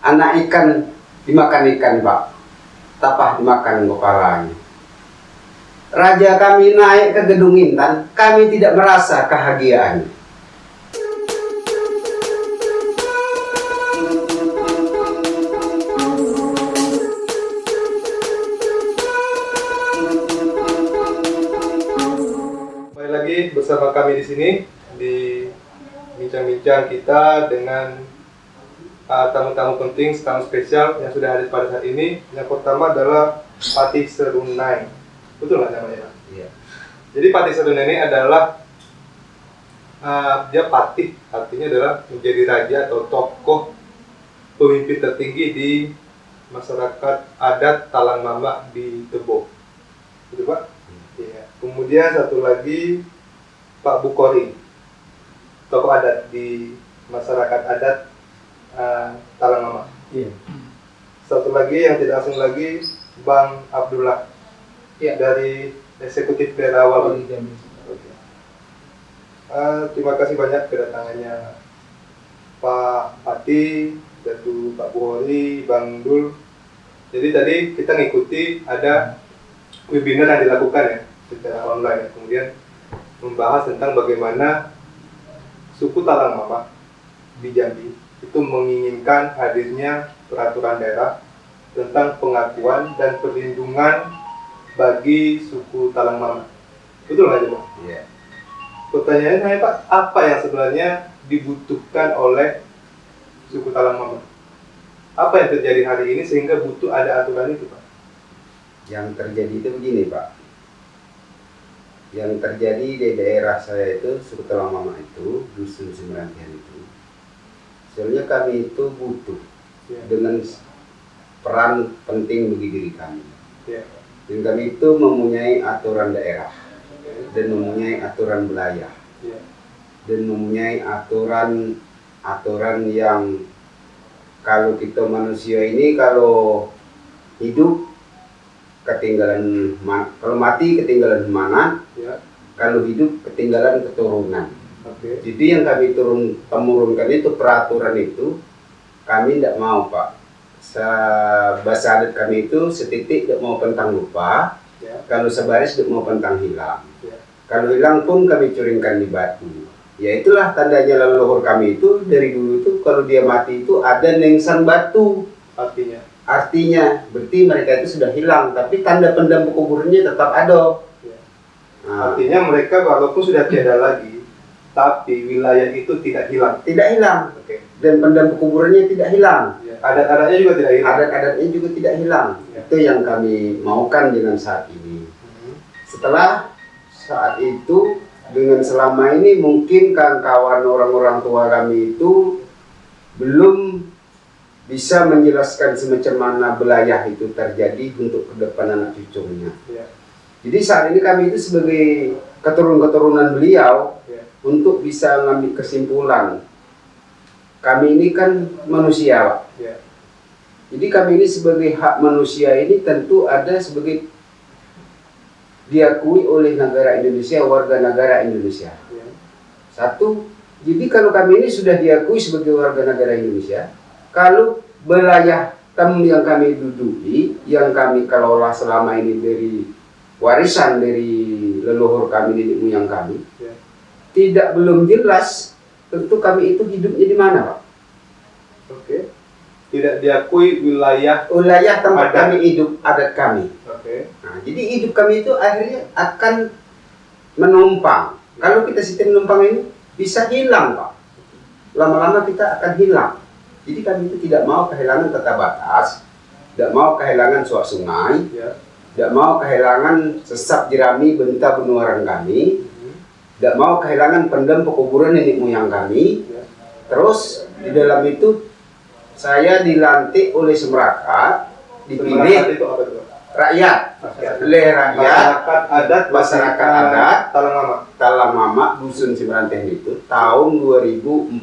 Anak ikan dimakan ikan, Pak. Tapah dimakan kepalanya. Raja kami naik ke Gedung Intan, kami tidak merasa kebahagiaan. Kembali lagi bersama kami di sini di bincang-bincang kita dengan tamu-tamu penting, tamu spesial yang sudah hadir pada saat ini. Yang pertama adalah Patih Serunai. Betul nggak namanya? Iya. Jadi Patih Serunai ini adalah dia patih, artinya adalah menjadi raja atau tokoh pemimpin tertinggi di masyarakat adat Talang Mama di Tebo. Betul Pak? Iya. Kemudian satu lagi Pak Bukori, tokoh adat di masyarakat adat Talang Mama. Iya. Satu lagi yang tidak asing lagi Bang Abdullah, Iya. dari eksekutif daerah Wabi. Terima kasih banyak kedatangannya Pak Pati, Datu Pak Buhori, Bang Dul. Jadi tadi kita ngikuti ada webinar yang dilakukan ya secara online ya. Kemudian membahas tentang bagaimana suku Talang Mama di Jambi itu menginginkan hadirnya peraturan daerah tentang pengakuan dan perlindungan bagi suku Talang Mama. Betul nggak Pak? Iya. Pertanyaannya saya Pak, apa yang sebenarnya dibutuhkan oleh suku Talang Mama? Apa yang terjadi hari ini sehingga butuh ada aturan itu Pak? Yang terjadi itu begini, Pak. Yang terjadi di daerah saya itu, suku Talang Mama itu, Dusun Semerantian itu, sebenarnya kami itu butuh dengan peran penting bagi diri kami. Dan kami itu mempunyai aturan daerah, dan mempunyai aturan wilayah, dan mempunyai aturan yang kalau kita manusia ini kalau hidup ketinggalan, kalau mati ketinggalan mana, kalau hidup ketinggalan keturunan. Jadi yang kami temurunkan itu peraturan itu kami tidak mau Pak. Bahasa adat kami itu setitik tidak mau pentang lupa, kalau sebaris tidak mau pentang hilang. Kalau hilang pun kami curingkan di batu. Ya itulah tandanya leluhur kami itu dari dulu itu kalau dia mati itu ada nengsan batu. Artinya berarti mereka itu sudah hilang, tapi tanda pendam kuburannya tetap ada. Nah, artinya mereka walaupun sudah tiada lagi, tapi wilayah itu tidak hilang. Tidak hilang. Dan pendam kuburannya tidak hilang. Adat-adatnya juga tidak hilang. Adat-adatnya juga tidak hilang. Itu yang kami maukan dengan saat ini. Setelah saat itu, dengan selama ini mungkin kawan-kawan orang-orang tua kami itu belum bisa menjelaskan semacam mana wilayah itu terjadi untuk ke depan anak cucunya. Jadi saat ini kami itu sebagai keturunan beliau untuk bisa mengambil kesimpulan. Kami ini kan manusia, Pak. Jadi kami ini sebagai hak manusia ini tentu ada sebagai diakui oleh negara Indonesia, warga negara Indonesia. Satu, jadi kalau kami ini sudah diakui sebagai warga negara Indonesia, kalau wilayah yang kami duduki, yang kami kelola selama ini dari warisan dari leluhur kami, nenek moyang kami, tidak belum jelas, tentu kami itu hidupnya di mana, Pak? Tidak diakui wilayah tempat adat kami hidup, adat kami. Nah, jadi hidup kami itu akhirnya akan menumpang. Kalau kita sistem menumpang ini bisa hilang, Pak. Lama-lama kita akan hilang. Jadi kami itu tidak mau kehilangan tata batas, tidak mau kehilangan suak sungai, tidak mau kehilangan sesap jerami benta benuaran kami, tidak mau kehilangan pendem pekuburan nenek moyang kami. Terus di dalam itu saya dilantik oleh Semerakat, dipilih rakyat, oleh rakyat, masyarakat adat Talang Mama Dusun Semerantian itu tahun 2014.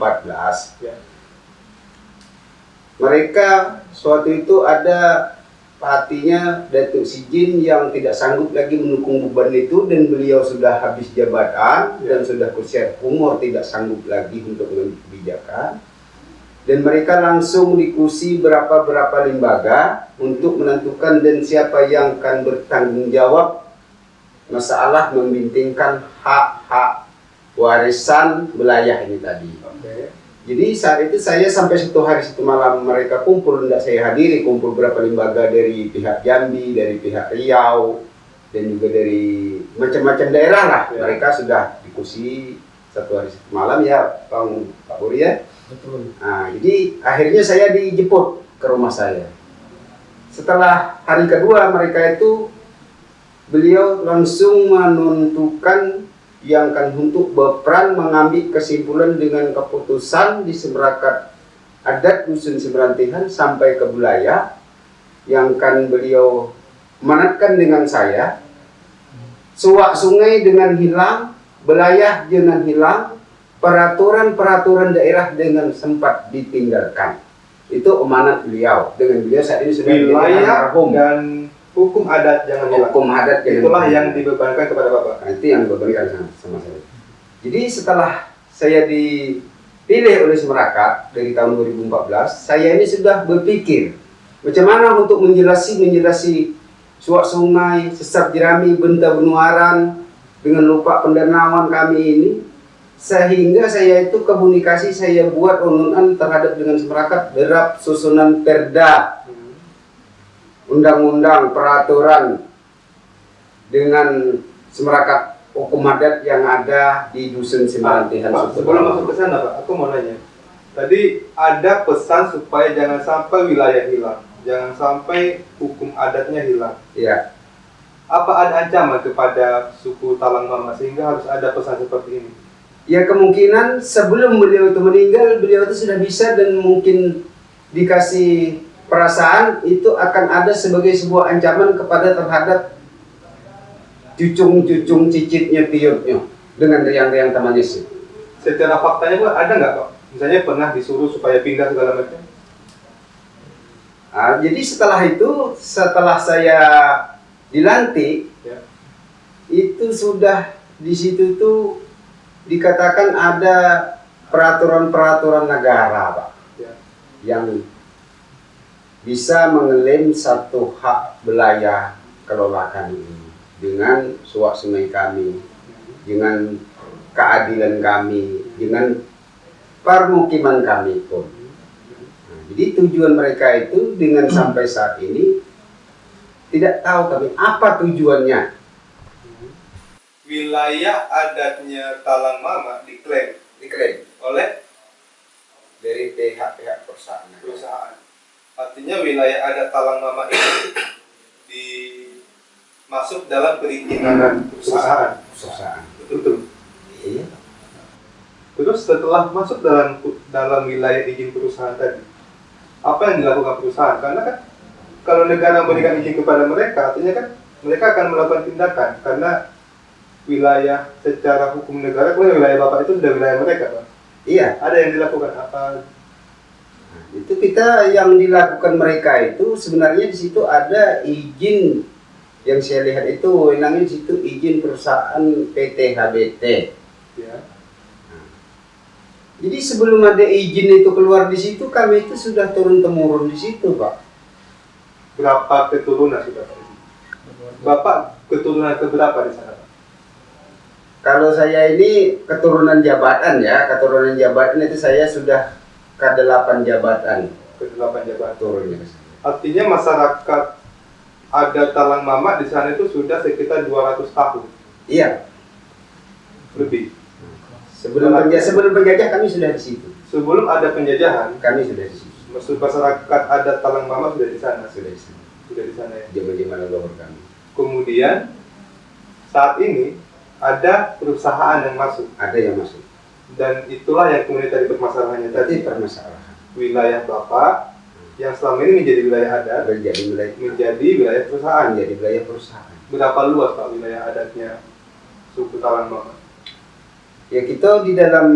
Mereka suatu itu ada patinya Datuk Sijin yang tidak sanggup lagi mendukung beban itu, dan beliau sudah habis jabatan dan sudah usia umur tidak sanggup lagi untuk mengambil kebijakan. dan mereka langsung diskusi berapa lembaga untuk menentukan dan siapa yang akan bertanggung jawab masalah membintingkan hak-hak warisan wilayah ini tadi. Jadi saat itu saya sampai 1 hari 1 malam mereka kumpul, tidak saya hadiri, kumpul berapa lembaga dari pihak Jambi, dari pihak Riau, dan juga dari macam-macam daerah lah. Mereka sudah diskusi 1 hari 1 malam ya, Pak Buri ya. Betul. Nah, jadi akhirnya saya dijemput ke rumah saya. Setelah hari kedua mereka itu, beliau langsung menentukan yang akan untuk berperan mengambil kesimpulan dengan keputusan di Semerakat Adat Dusun Semerantihan sampai ke wilayah yang akan beliau manatkan dengan saya. Suak sungai dengan hilang, wilayah dengan hilang, peraturan-peraturan daerah dengan sempat ditinggalkan. Itu amanat beliau. Dengan beliau saat ini sudah wilayah dan hukum adat jangan hilang. Hukum adat itulah yang dibebankan kepada Bapak. Nah, itu yang dibebankan sama saya. Jadi setelah saya dipilih oleh Semerakat dari tahun 2014, saya ini sudah berpikir macam mana untuk menjelasi Suak Sungai, Sesar Jerami, Benta Benuaran dengan lupa pendanauan kami ini, sehingga saya itu komunikasi saya buat ononan terhadap dengan Semerakat derap susunan perda, undang-undang, peraturan dengan Semerakat hukum adat yang ada di Dusun Semerantihan. Sebelum masuk ke sana Pak, aku mau nanya. Tadi ada pesan supaya jangan sampai wilayah hilang, jangan sampai hukum adatnya hilang. Iya. Apa ada ancaman kepada suku Talang Mama sehingga harus ada pesan seperti ini? Ya kemungkinan sebelum beliau itu meninggal, beliau itu sudah bisa dan mungkin dikasih perasaan itu akan ada sebagai sebuah ancaman kepada terhadap cucung-cucung cicitnya tiupnya dengan riang-riang tamannya sih. Secara faktanya Pak, ada nggak Pak? Misalnya pernah disuruh supaya pindah segala macam? Jadi setelah saya dilantik, ya, itu sudah di situ tuh dikatakan ada peraturan-peraturan negara Pak, ya, yang bisa mengeklaim satu hak wilayah kelola kami ini dengan suak sungai kami, dengan keadilan kami, dengan permukiman kami pun. Nah, jadi tujuan mereka itu dengan sampai saat ini tidak tahu kami apa tujuannya. Wilayah adatnya Talang Mama diklaim oleh Dari pihak-pihak perusahaan. Artinya wilayah adat Talang Mama ini masuk dalam perizinan perusahaan. Betul. Iya. Terus setelah masuk dalam wilayah izin perusahaan tadi, apa yang dilakukan perusahaan? Karena kan kalau negara memberikan izin kepada mereka, artinya kan mereka akan melakukan tindakan karena wilayah secara hukum negara, wilayah Bapak itu sudah wilayah mereka, Pak. Iya. Ada yang dilakukan apa? Nah, itu kita yang dilakukan mereka itu sebenarnya di situ ada izin yang saya lihat itu wewenangnya di situ izin perusahaan PT HBT. Ya. Jadi sebelum ada izin itu keluar di situ, kami itu sudah turun temurun di situ, Pak. Berapa keturunan sudah Pak? Bapak keturunan keberapa di sana, Pak? Kalau saya ini keturunan jabatan ya, keturunan jabatan itu saya sudah ke-8 jabatan. Ke-8 jabatan. Turunnya ke sana. Artinya masyarakat adat Talang Mama di sana itu sudah sekitar 200 tahun. Iya. Lebih. Sebelum penjajah kami sudah di situ. Sebelum ada penjajahan, Kami sudah di situ. maksud masyarakat adat Talang Mama sudah di sana. Sudah di sana. Sudah di sana ya. Zaman-zaman leluhur kami. Kemudian saat ini ada perusahaan yang masuk Ada yang masuk. dan itulah yang kemudian tadi permasalahannya tadi. Jadi permasalahan. Wilayah Bapak yang selama ini menjadi wilayah adat menjadi wilayah perusahaan. Menjadi wilayah perusahaan. Berapa luas Pak wilayah adatnya suku Talang Mama? Ya kita di dalam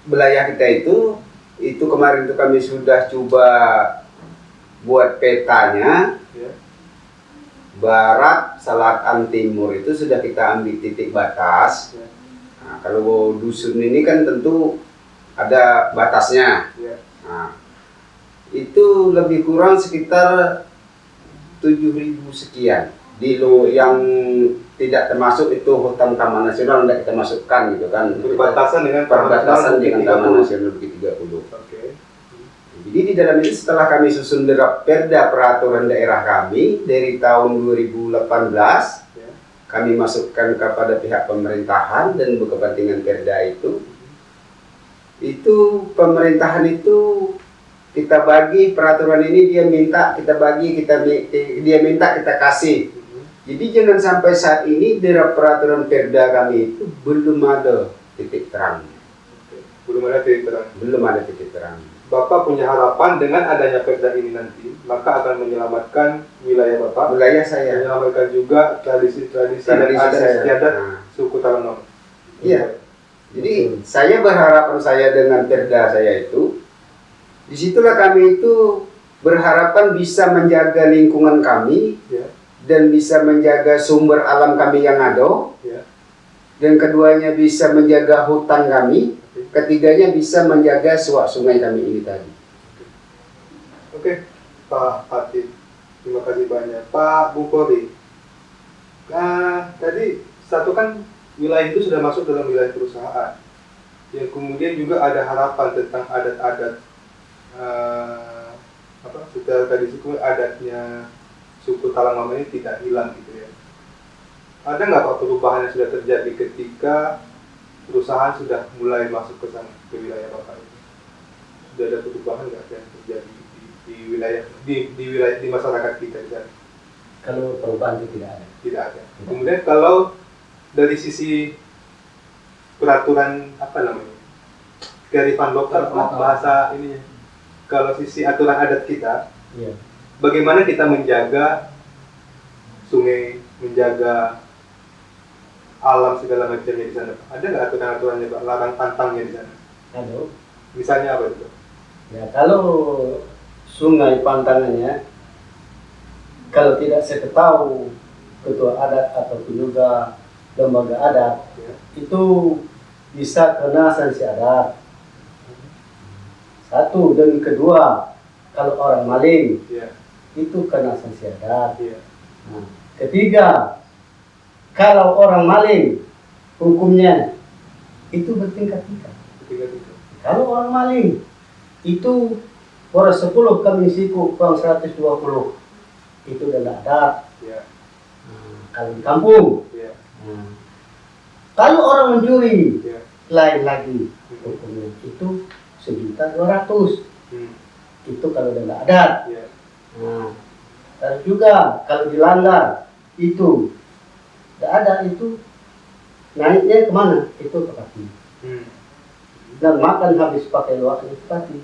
wilayah kita itu kemarin itu kami sudah coba buat petanya. Ya. Barat, selatan, timur itu sudah kita ambil titik batas. Ya. Nah, kalau dusun ini kan tentu ada batasnya. Ya. Nah, itu lebih kurang sekitar 7.000 sekian di yang tidak termasuk itu hutan Taman Nasional, tidak kita masukkan gitu kan, Berbatasan dengan Taman Nasional Bukit 30. Oke. Jadi di dalam ini setelah kami susun draft perda peraturan daerah kami dari tahun 2018, kami masukkan kepada pihak pemerintahan dan berkepentingan perda itu pemerintahan itu kita bagi peraturan ini, dia minta kita bagi, dia minta kita kasih. Jadi jangan sampai saat ini draft peraturan perda kami itu belum ada titik terang. Belum ada titik terang. Belum ada titik terang. Bapak punya harapan dengan adanya perda ini nanti, maka akan menyelamatkan wilayah Bapak. Wilayah saya. Menyelamatkan juga tradisi-tradisi dan adat istiadat suku Talango. Iya. Jadi saya berharapan saya dengan perda saya itu, disitulah kami itu berharapan bisa menjaga lingkungan kami. Ya. Dan bisa menjaga sumber alam kami yang ada, dan keduanya bisa menjaga hutan kami, ketiganya bisa menjaga sungai kami ini tadi. Oke, Pak Fatih, terima kasih banyak. Pak Bukhori, nah tadi satu kan wilayah itu sudah masuk dalam wilayah perusahaan, yang kemudian juga ada harapan tentang adat-adat, secara tradisi adatnya suku Talango ini tidak hilang gitu ya. Ada nggak Pak perubahan yang sudah terjadi ketika perusahaan sudah mulai masuk ke sana, ke wilayah Bapak ini? Sudah ada perubahan nggak yang terjadi di wilayah di masyarakat kita di sana? Kalau perubahan itu tidak ada. Tidak ada. Kemudian kalau dari sisi peraturan kearifan lokal, bahasa ininya, kalau sisi aturan adat kita, bagaimana kita menjaga sungai, menjaga alam segala macamnya di sana? Ada nggak aturan-aturannya, Pak? Larang pantangnya di sana? Ada. Misalnya apa itu? Ya kalau sungai pantangannya, kalau tidak saya tahu ketua adat ataupun juga lembaga adat, itu bisa kena sanksi adat. Satu, dan kedua, kalau orang maling, itu kena sanksi adat. Nah, ketiga, kalau orang maling, hukumnya itu bertingkat-tingkat. Kalau orang maling, itu orang 10 kami siku, kurang 120, itu denda adat. Kalau di kampung. Kalau orang mencuri, lain lagi hukumnya, itu 1.200.000. Itu kalau denda adat. Nah, dan juga kalau dilanggar itu tidak ada, itu naiknya kemana? Itu ke Pati. Dan makan habis pakai luak itu Pati.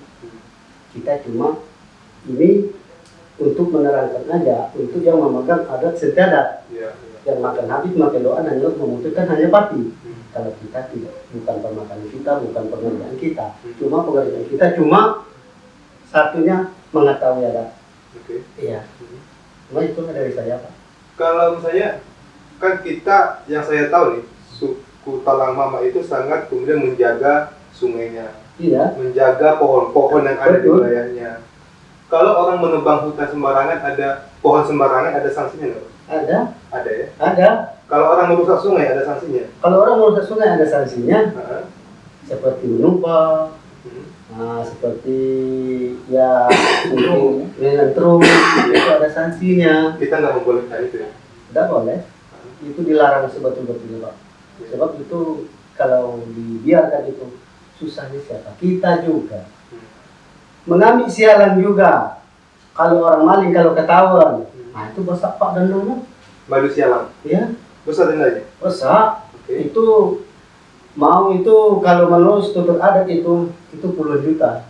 Kita cuma ini untuk menerangkan aja, untuk yang memegang adat setiadat. Yang makan habis pakai luak hanya membutuhkan hanya Pati. Kalau kita tidak, bukan pemakan kita, bukan pengerjaan kita, cuma pengerjaan kita cuma satunya mengetahui adat. Iya. Cuma itu dari saya, Pak. Kalau misalnya kan kita, yang saya tahu nih, suku Talang Mama itu sangat kemudian menjaga sungainya, menjaga pohon-pohon yang ada di wilayahnya. Kalau orang menebang hutan sembarangan, ada pohon sembarangan, ada sanksinya nggak? Ada. Ada ya? Ada. Kalau orang merusak sungai, ada sanksinya? Kalau orang merusak sungai ada sanksinya. Seperti menumpang, seperti ya menyantrum, itu ada sanksinya. Kita nggak membolehkan itu ya? Tidak boleh. Itu dilarang sebetul-betulnya, Pak. Sebab itu kalau dibiarkan itu susahnya siapa? Kita juga. Mengambil sialan juga. Kalau orang maling, kalau ketahuan, nah itu besar Pak dendanya. Madu sialan? Iya. Besar dendanya? Besar. Itu mau itu kalau menurut tutur adat itu puluhan juta.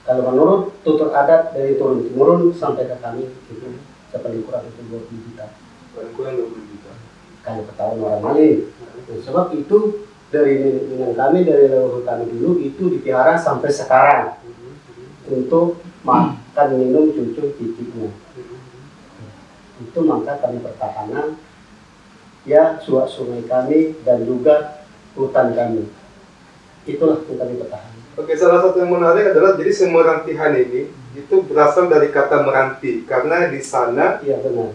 Kalau menurut tutur adat dari turun temurun sampai ke kami itu paling kurang itu 20 juta. Paling kurang 20 juta. Kalau ketahuan orang maling. Sebab itu dari nenek kami, dari leluhur kami dulu itu dipelihara sampai sekarang untuk makan minum cucu cicitnya. Itu maka kami pertahanan ya sungai kami dan juga hutan kami. Itulah yang kami pertahankan. Oke, salah satu yang menarik adalah jadi Semerantihan ini itu berasal dari kata meranti karena di sana Iya benar.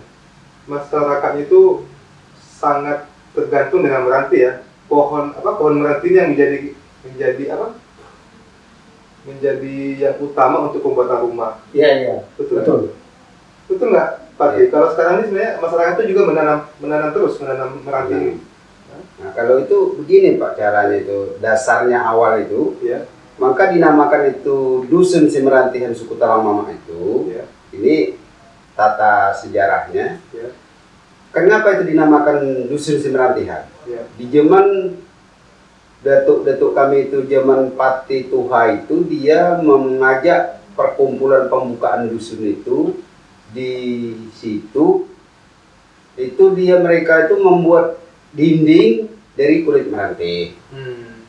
masyarakatnya itu sangat tergantung dengan meranti ya. Pohon meranti ini yang menjadi menjadi yang utama untuk pembuatan rumah. Iya iya. Betul. Betul. Betul nggak, Pak? Iya. Kalau sekarang ini sebenarnya masyarakat itu juga menanam meranti ini. Nah, kalau itu begini Pak caranya itu, dasarnya awal itu, Ya, maka dinamakan itu Dusun Semerantihan Suku Talang Mama itu. ya, Ini tata sejarahnya. ya, Kenapa itu dinamakan Dusun Semerantihan? ya. Di zaman datuk-datuk kami itu, zaman Pati Tuha itu, dia mengajak perkumpulan pembukaan dusun itu di situ. Itu mereka itu membuat dinding dari kulit meranti,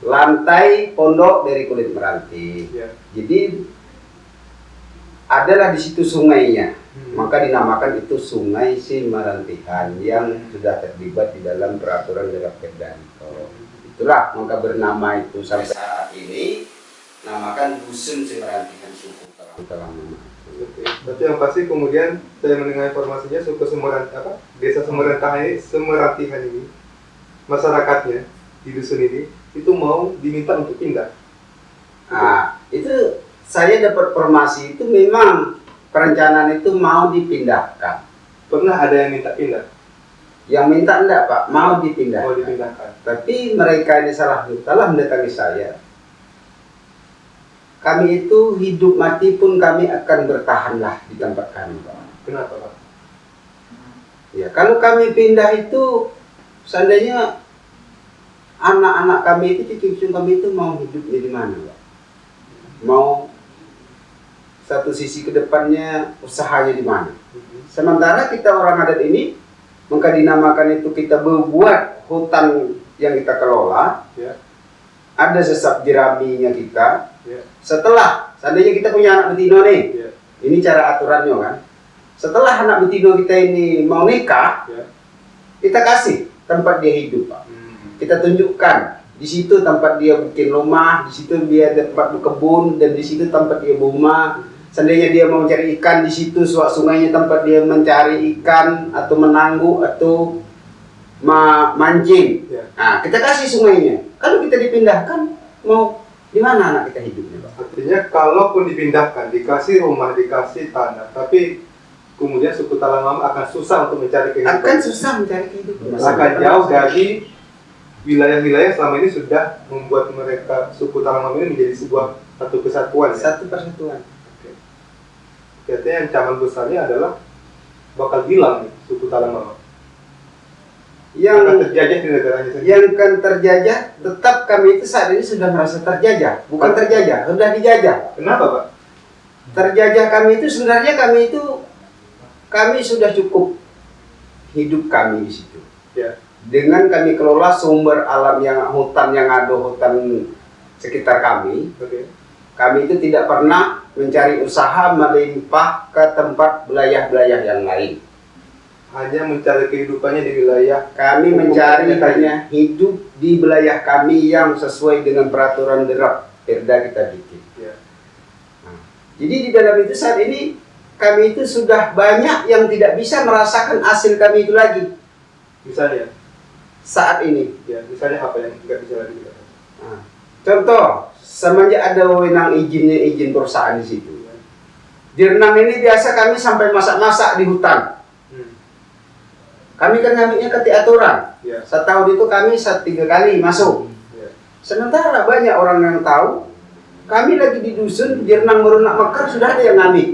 lantai pondok dari kulit meranti. Ya. Jadi adalah di situ sungainya, maka dinamakan itu Sungai Semerantihan yang sudah terlibat di dalam peraturan daerah Perda. Itulah maka bernama itu sampai saat ini namakan Dusun Semerantihan Suku Talang Mama. Oke. Berarti yang pasti kemudian saya mendengar informasinya desa Semerantihan ini masyarakatnya di dusun ini itu mau diminta untuk pindah. Nah, itu saya dapat informasi itu memang perencanaan itu mau dipindahkan. Pernah ada yang minta pindah? Yang minta enggak Pak, mau dipindahkan. Mau dipindahkan. Tapi mereka ini salah mendatangi saya. Kami itu hidup mati pun kami akan bertahanlah di tempat kami Pak. Kenapa, Pak? Ya, kalau kami pindah itu seandainya anak-anak kami itu, cucu-cucu kami itu mau hidupnya di mana Pak? Mau satu sisi ke depannya usahanya di mana? Sementara kita orang adat ini maka dinamakan itu kita membuat hutan yang kita kelola. Ya. Ada sesap jeraminya kita. Ya. Setelah seandainya kita punya anak betina nih, Ya. ini cara aturannya kan. Setelah anak betina kita ini mau nikah, Ya. kita kasih tempat dia hidup Pak. Kita tunjukkan di situ tempat dia bikin rumah, di situ dia tempat berkebun, dan di situ tempat dia berumah. Seandainya dia mau mencari ikan di situ, sungainya tempat dia mencari ikan atau menangguk atau mancing. Ya. Nah, kita kasih sungainya. Kalau kita dipindahkan, mau di mana anak kita hidupnya Pak? Artinya kalaupun dipindahkan, dikasih rumah, dikasih tanah, tapi kemudian suku Talang Mama akan susah untuk mencari kehidupan. Akan susah mencari kehidupan. Akan jauh dari wilayah-wilayah selama ini sudah membuat mereka suku Talang Mama ini menjadi sebuah satu kesatuan. Ya? Satu persatuan. Artinya ancaman besarnya adalah bakal hilang nih, suku Talang Mama. Akan terjajah di negaranya sendiri. Yang akan terjajah, tetap kami itu saat ini sudah merasa terjajah. Bukan terjajah, sudah dijajah. Kenapa, Pak? Terjajah kami itu sebenarnya kami sudah cukup hidup kami di situ. Ya. Dengan kami kelola sumber alam hutan yang ada, hutan sekitar kami. Oke. Kami itu tidak pernah mencari usaha melimpah ke tempat wilayah-wilayah yang lain. Hanya mencari kehidupannya di wilayah. Kami mencari hanya hidup di wilayah kami yang sesuai dengan peraturan daerah Perda kita bikin. Ya. Nah, jadi di dalam itu saat ini kami itu sudah banyak yang tidak bisa merasakan hasil kami itu lagi. Misalnya, Saat ini. ya, misalnya apa yang nggak bisa lagi dikatakan? Nah, contoh, semenjak ada wewenang izin perusahaan di situ. Jernang ini biasa kami sampai masak-masak di hutan. Kami kan ngambilnya ke aturan. Ya. Setahun itu kami 3 kali masuk. Ya. Sementara banyak orang yang tahu, kami lagi di dusun, Jernang merunak mekar sudah ada yang ngambil.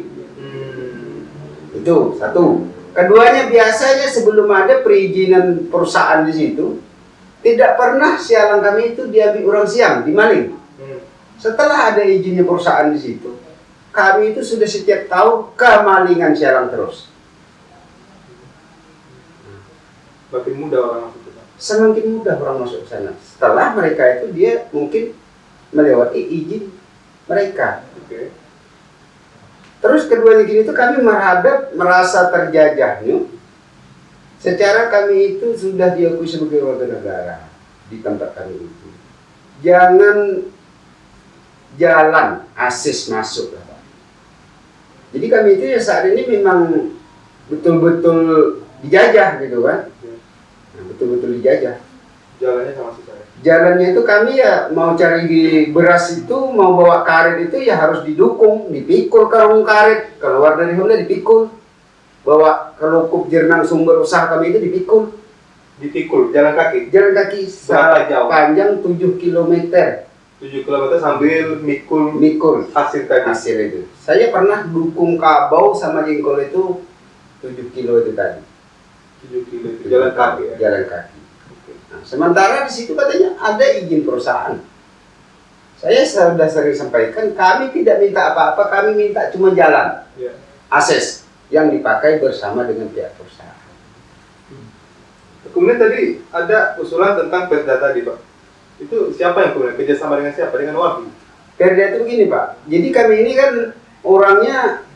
Itu satu. Keduanya biasanya sebelum ada perizinan perusahaan di situ, tidak pernah sialan kami itu diambil orang siang, dimaling. Setelah ada izinnya perusahaan di situ, kami itu sudah setiap tahun kemalingan sialan terus. Makin mudah orang masuk ke sana. Semakin mudah orang masuk ke sana. Setelah mereka itu dia mungkin melewati izin mereka. Oke. Terus keduanya gini itu kami merasa terjajahnya. Secara kami itu sudah diakui sebagai warga negara di tempat kami itu. Jangan jalan akses masuk lah, Pak. Jadi kami itu ya saat ini memang betul-betul dijajah gitu kan. Nah, betul-betul dijajah. Jalannya sama sih saya. Jalannya itu kami ya mau cari beras itu, mau bawa karet itu ya harus didukung, dipikul karung karet, keluar dari Honda dipikul, bawa ke Lukup Jernang sumber usaha kami itu dipikul. Dipikul, jalan kaki. Jalan kaki Berapa jauh? panjang 7 km. 7 km sambil Mikul hasil tadi. hasil itu. Saya pernah dukung kabau sama jengkol itu 7 kilo itu tadi. 7 kilo itu jalan kaki ya. Jalan kaki. Nah, sementara di situ katanya ada izin perusahaan. Saya sudah sering sampaikan, kami tidak minta apa-apa, kami minta cuma jalan, Ya. akses yang dipakai bersama dengan pihak perusahaan. Kemudian tadi ada usulan tentang Perda tadi, Pak. Itu siapa yang kemudian kerjasama dengan siapa? Dengan Walhi? Perda itu begini, Pak. Jadi kami ini kan orangnya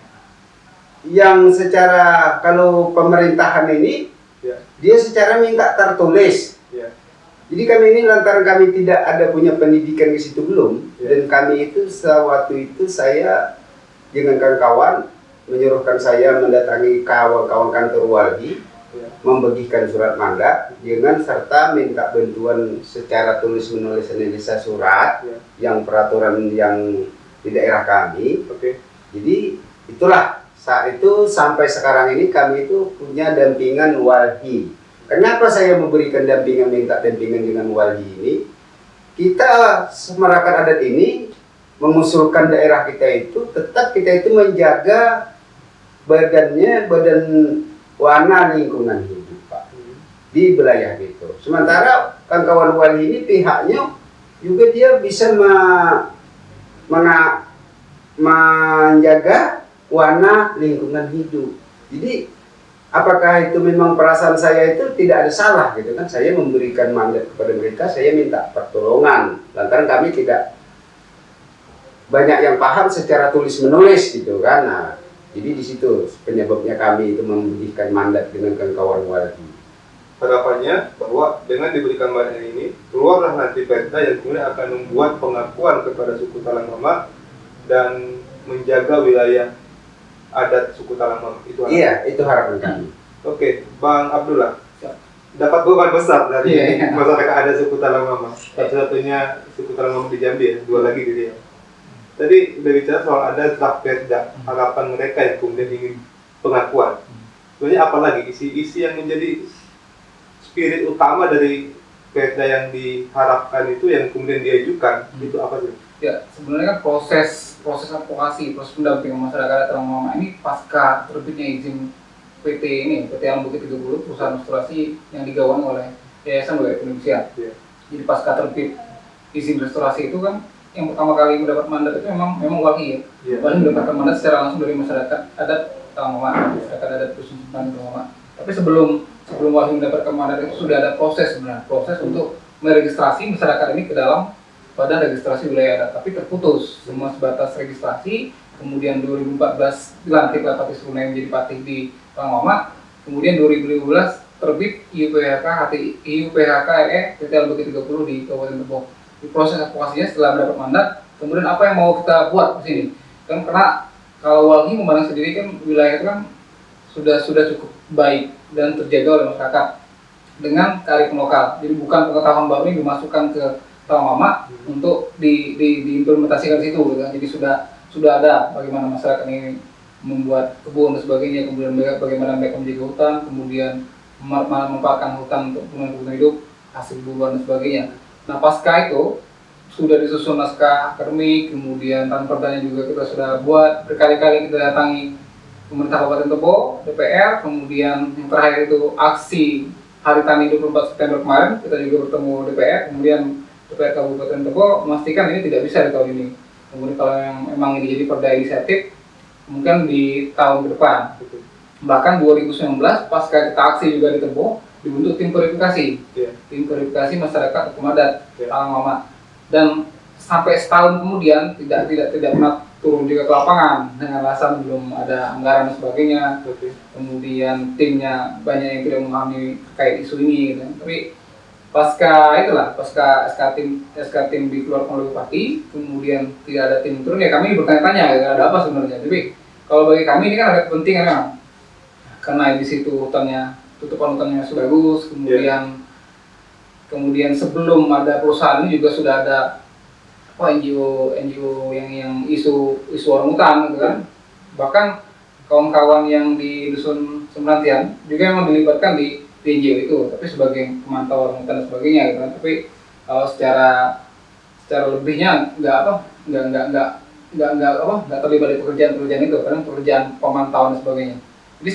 yang secara kalau pemerintahan ini Ya. dia secara minta tertulis. Ya. Jadi kami ini lantaran kami tidak ada punya pendidikan ke situ belum, Ya. dan kami itu sewaktu itu saya dengan kawan-kawan menyuruhkan saya mendatangi kawan-kawan kantor Walhi, Ya. membagikan surat mandat dengan serta minta bantuan secara tulis menulis analisa surat Ya. yang peraturan yang di daerah kami. Oke. Jadi itulah saat itu sampai sekarang ini kami itu punya dampingan Walhi. Kenapa saya memberikan dampingan, minta dampingan dengan Walhi ini? Kita masyarakat adat ini mengusulkan daerah kita itu tetap kita itu menjaga badan warna lingkungan hidup, Pak, di wilayah itu. Sementara kawan-kawan Walhi ini pihaknya juga dia bisa menjaga warna lingkungan hidup. Jadi apakah itu memang perasaan saya itu tidak ada salah gitu kan? Saya memberikan mandat kepada mereka, saya minta pertolongan. Lantaran kami tidak banyak yang paham secara tulis menulis gitu kan. Nah, jadi di situ penyebabnya kami itu memberikan mandat dengan kawan Walhi. Harapannya bahwa dengan diberikan mandat ini keluarlah nanti Perda yang kemudian akan membuat pengakuan kepada suku Talang Mama dan menjaga wilayah adat suku Talang Mama. Itu harapan. Iya, itu harapan kami. Oke, Bang Abdullah. Dapat beban besar dari masyarakat adat suku Talang Mama. Satu-satunya suku Talang Mama di Jambi ya, 2 lagi di Riau. Tadi udah bicara soal ada draft Perda, harapan mereka yang kemudian ingin pengakuan. Sebenarnya apa lagi isi-isi yang menjadi spirit utama dari Perda yang diharapkan itu yang kemudian diajukan itu apa sih? Ya, sebenarnya kan proses advokasi, proses pendampingan masyarakat Talang Mama ini pasca terbitnya izin PT Alam Bukit 30, perusahaan restorasi yang digawangi oleh Yayasan Budaya Indonesia. Ya. Jadi pasca terbit izin restorasi itu kan yang pertama kali mendapat mandat itu memang Walhi ya. Ya. Walhi mendapatkan mandat secara langsung dari masyarakat adat Talang Mama, masyarakat adat Dusun Talang Mama. Tapi sebelum Walhi mendapatkan mandat itu sudah ada proses sebenarnya, proses untuk meregistrasi masyarakat ini ke dalam Badan Registrasi Wilayah Adat, tapi terputus semua sebatas registrasi. Kemudian 2014 dilantik lah Patih Serunai menjadi patih di Talang Mama. Kemudian 2015 terbit IUPHK RE PT Alam Bukit 30 di Kabupaten Tebo. Di proses advokasinya setelah mendapat mandat, kemudian apa yang mau kita buat di sini? Kan karena kalau Walhi memandang sendiri kan wilayah itu kan sudah cukup baik dan terjaga oleh masyarakat dengan kearifan lokal. Jadi bukan pengetahuan baru yang dimasukkan ke Talang Mama untuk diimplementasikan di situ gitu kan. Jadi sudah ada bagaimana masyarakat ini membuat kebun dan sebagainya, kemudian bagaimana mereka menjaga hutan, kemudian memanfaatkan hutan untuk kebutuhan hidup, hasil buruan dan sebagainya. Nah pasca itu sudah disusun naskah akademik, kemudian tanpa perdanya juga kita sudah buat, berkali-kali kita datangi pemerintah Kabupaten Tebo, DPR, kemudian yang terakhir itu aksi Hari Tani 24 September kemarin, kita juga bertemu DPR, kemudian DPR Kabupaten Tebo memastikan ini tidak bisa di tahun ini. Kemudian kalau yang memang ini jadi perda inisiatif, mungkin di tahun ke depan. Bahkan 2019 pasca kita aksi juga di Tebo, dibentuk tim verifikasi, tim verifikasi masyarakat hukum adat Talang Mama, dan sampai setahun kemudian tidak pernah turun juga ke lapangan dengan alasan belum ada anggaran dan sebagainya. Kemudian timnya banyak yang tidak memahami terkait isu ini, gitu. Tapi pasca SK tim dikeluarkan oleh Bupati, kemudian tidak ada tim turun, ya kami bertanya-tanya ada apa sebenarnya. Tapi kalau bagi kami ini kan ada kepentingan memang, karena di situ tutupan hutannya sudah bagus, kemudian sebelum ada perusahaan ini juga sudah ada NGO yang isu orang hutan gitu kan. Bahkan kawan-kawan yang di dusun Semerantian juga memang dilibatkan di NGO itu, tapi sebagai pemantau orang hutan dan sebagainya gitu kan. Tapi kalau secara lebihnya nggak terlibat di pekerjaan itu, karena pekerjaan pemantauan dan sebagainya. Jadi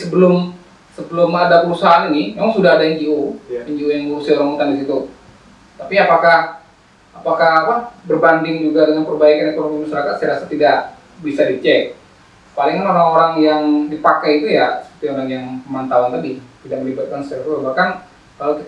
sebelum ada perusahaan ini memang sudah ada NGO yang ngurusi orang hutan di situ. Tapi apakah berbanding juga dengan perbaikan ekonomi masyarakat, saya rasa tidak bisa dicek. Palingan orang-orang yang dipakai itu ya seperti orang yang pemantauan tadi, tidak melibatkan server. Bahkan kalau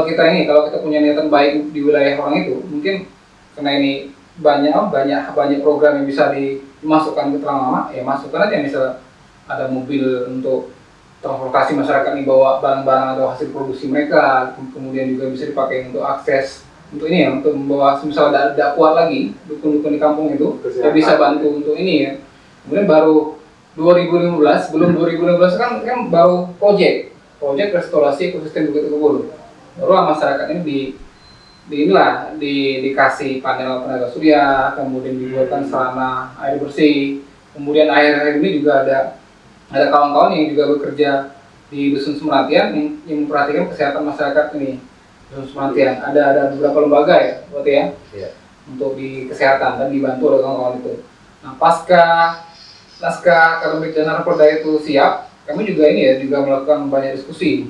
kita punya niatan baik di wilayah orang itu, mungkin karena ini banyak program yang bisa dimasukkan ke Talang Mama, ya masukkan aja. Misal ada mobil untuk transportasi masyarakat ini, bawa barang-barang atau hasil produksi mereka, kemudian juga bisa dipakai untuk akses untuk ini ya, untuk membawa misalnya tidak kuat lagi dukun-dukun di kampung itu, ya bisa bantu untuk ini ya. Kemudian baru 2015, belum 2015 kan baru proyek restorasi ekosistem Bukit Kebul. Baru masyarakat ini dikasih panel tenaga surya, kemudian dibuatkan sarana air bersih. Kemudian akhir-akhir ini juga ada kawan-kawan yang juga bekerja di dusun Semerantian yang memperhatikan kesehatan masyarakat ini. Dusun Semerantian ada beberapa lembaga ya, berarti ya, untuk di kesehatan dan dibantu oleh kawan-kawan itu. Nah, pasca naskah akademik dan Raperda itu siap, kami juga melakukan banyak diskusi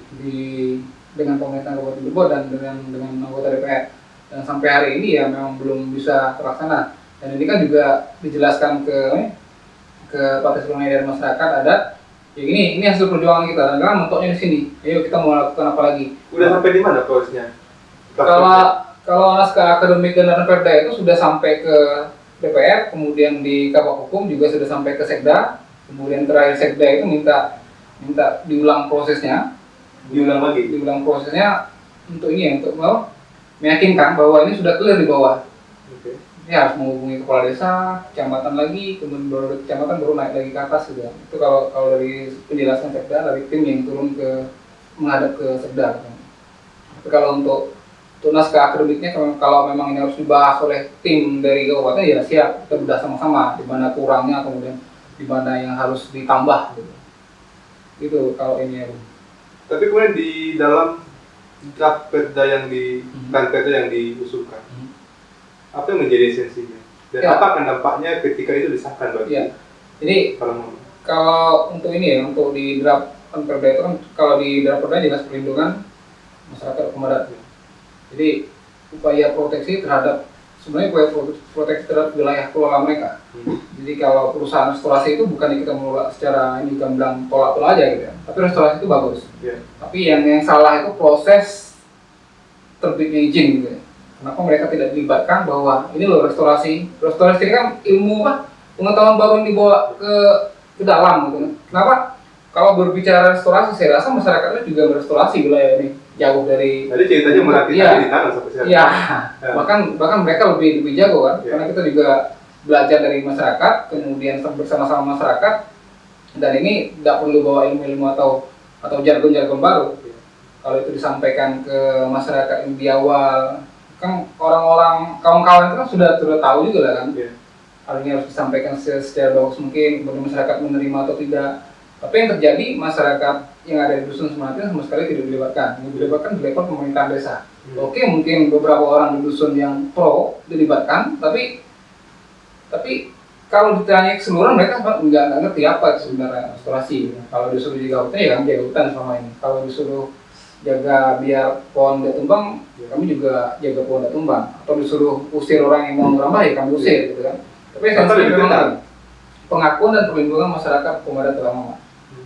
dengan pemerintah Kabupaten Brebes dan dengan anggota DPR. Dan sampai hari ini ya memang belum bisa terlaksana. Dan ini kan juga dijelaskan ke partai sebelumnya dari masyarakat adat. Ya ini hasil perjuangan kita, dan karena mentoknya di sini. Ayo kita mau lakukan apa lagi? Udah sampai di mana prosesnya? Kalau naskah akademik dan Raperda itu sudah sampai ke DPR, kemudian di Kabak Hukum juga sudah sampai ke Sekda, kemudian terakhir Sekda itu minta diulang prosesnya. Diulang prosesnya untuk meyakinkan bahwa ini sudah clear di bawah. Ini harus menghubungi kepala desa, kecamatan lagi, kemudian baru kecamatan baru naik lagi ke atas gitu. Itu kalau dari penjelasan Sekda, dari tim yang turun menghadap ke Sekda. Tapi kalau untuk naskah akademiknya, kalau memang ini harus dibahas oleh tim dari kabupaten, ya siap, kita bedah sama-sama di mana kurangnya, kemudian di mana yang harus ditambah gitu. Itu kalau ini ya. Tapi kemudian di dalam draft perda yang diusulkan, apa yang menjadi esensinya? Dan apa akan dampaknya ketika itu disahkan bagi? Jadi kalau untuk ini ya, untuk di draft perda itu kan, kalau di draft perda jelas perlindungan masyarakat hukum adat. Jadi upaya proteksi terhadap wilayah kelola mereka. Jadi kalau perusahaan restorasi itu bukan kita menolak secara ini gamblang tolak aja gitu ya. Tapi restorasi itu bagus. Tapi yang salah itu proses terbitnya izin gitu ya. Kenapa mereka tidak dilibatkan bahwa ini loh restorasi ini kan ilmu pengetahuan baru yang dibawa ke dalam gitu. Kenapa? Kalau berbicara restorasi, saya rasa masyarakatnya juga merestorasi wilayah ini jauh dari. Tadi ceritanya melatih di tanah sampai sekarang. Iya. Bahkan mereka lebih jago kan, karena kita juga belajar dari masyarakat, kemudian bersama-sama masyarakat, dan ini tidak perlu bawa ilmu-ilmu atau jargon-jargon baru. Kalau itu disampaikan ke masyarakat yang di awal, kan orang-orang kawan-kawan itu kan sudah tahu juga lah kan. Hal ini harus disampaikan secara bagus mungkin, kemudian masyarakat menerima atau tidak. Tapi yang terjadi, masyarakat yang ada di dusun Semerantian sama sekali tidak dilibatkan. Yang dilibatkan di level pemerintahan desa. Oke, mungkin beberapa orang di dusun yang pro dilibatkan, tapi kalau ditanya keseluruhan mereka nggak ngerti apa sebenarnya restorasi. Kalau disuruh jaga hutan ya kami jaga hutan selama ini. Kalau disuruh jaga biar pohon tidak tumbang, kami juga jaga pohon tidak tumbang. Atau disuruh usir orang yang mau merambah ya kami usir gitu kan. Tapi esensinya memang pengakuan dan perlindungan masyarakat hukum adat Talang Mama.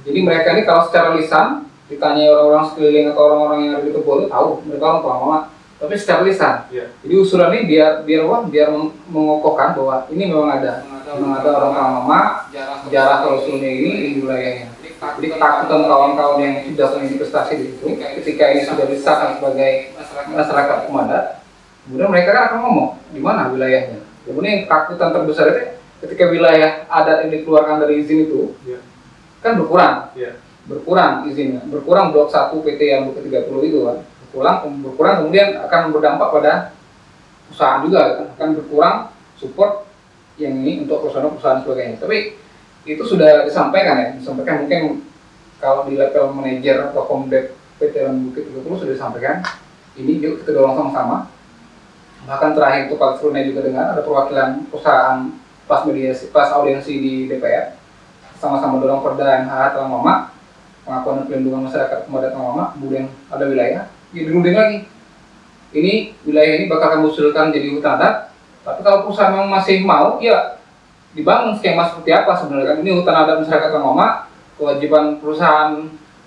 Jadi mereka ini kalau secara lisan ditanya orang-orang sekeliling atau orang-orang yang ada di kebun tahu mereka orang Talang Mama. Tapi secara lisan. Jadi usulan ini biar mengokohkan bahwa ini memang ada orang Talang Mama, jarak klausulnya ini di wilayahnya. Jadi ketakutan kawan-kawan yang sudah punya investasi di situ, ketika ini sudah disahkan sebagai masyarakat Kumadat, kemudian mereka kan akan ngomong di mana wilayahnya. Kemudian ketakutan terbesar itu ketika wilayah adat yang dikeluarkan dari izin itu kan berkurang izinnya, berkurang blok 1 PT yang blok 30 itu kan, berkurang kemudian akan berdampak pada usaha juga kan, akan berkurang support yang ini untuk perusahaan-perusahaan sebagainya. Tapi itu sudah disampaikan mungkin kalau di level manajer atau komdep PT Bukit 30 sudah disampaikan ini yuk kita dorong sama-sama. Bahkan terakhir itu Pak Frunai juga dengar ada perwakilan perusahaan pas audiensi di DPR sama-sama dorong perda MHH Talang Mama, pengakuan dan pelindungan masyarakat kepada Talang Mama, kemudian ada wilayah dirunding lagi. Ini wilayah ini bakal kami usulkan jadi hutan adat, tapi kalau perusahaan memang masih mau, ya dibangun skema seperti apa sebenarnya kan. Ini hutan adat masyarakat Talang Mama, kewajiban perusahaan